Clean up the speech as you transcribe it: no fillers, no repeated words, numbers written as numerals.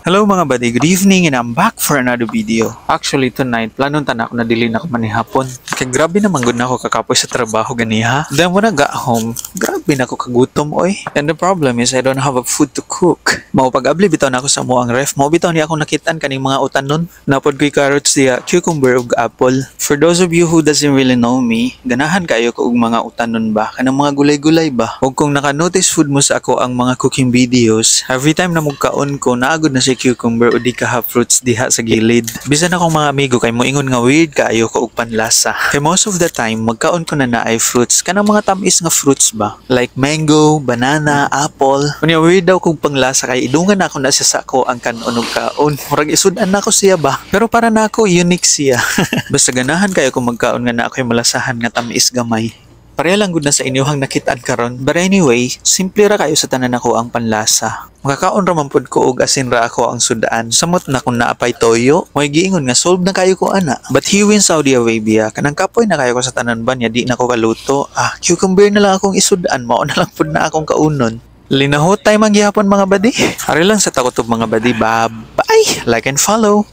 Hello mga buddy, good evening and I'm back for another video. Actually tonight, planon tan ako na dili na ko manihapon. Kaya grabe naman gud na ako kakapoy sa trabaho ganiha. Then when I got home, grabe na ako kagutom oy. And the problem is I don't have a food to cook. Mao pag-abli bitaw na ako sa muang ref. Mao bitaw ni ako nakitaan kaning mga utanon. Napod ko'y carrots diya, cucumber ug apple. For those of you who doesn't really know me, ganahan kayo ko og mga utanon ba? Kanang mga gulay-gulay ba? Ug kung naka-notice food mo sa ako ang mga cooking videos, every time na mugkaon ko, naagod na si cucumber o di ka fruits diha sa gilid. Bisan akong mga amigo kay moingon nga weird kaayo ko og panlasa. Kay most of the time magkaon ko na naay fruits kanang mga tamis nga fruits ba, like mango, banana, apple. Unya weird daw kog panglasa kay idungan ako na siya sa ako ang kanon og kaon. Murag isudan na ko siya ba. Pero para na ako unique siya. Basta ganahan kayo kung magkaon nga na ako'y malasahan nga tamis gamay. Pareha lang gud na sa inyohang nakitaan karon. But anyway, simple ra kayo sa tanan ako ang panlasa. Makakaon ra man pud ko og asin ra ako ang sudaan. Samot na kung naapay toyo, mo'y giingon nga solve na kayo ko ana. But here in Saudi Arabia, kanang kapoy na kayo ko sa tanan ba niya di na ko kaluto. Cucumber na lang akong isudaan, mao na lang pud na akong kaunon. Linahot tay manggihapon mga badi. Ari lang sa takot og mga badi. Bye. Like and follow.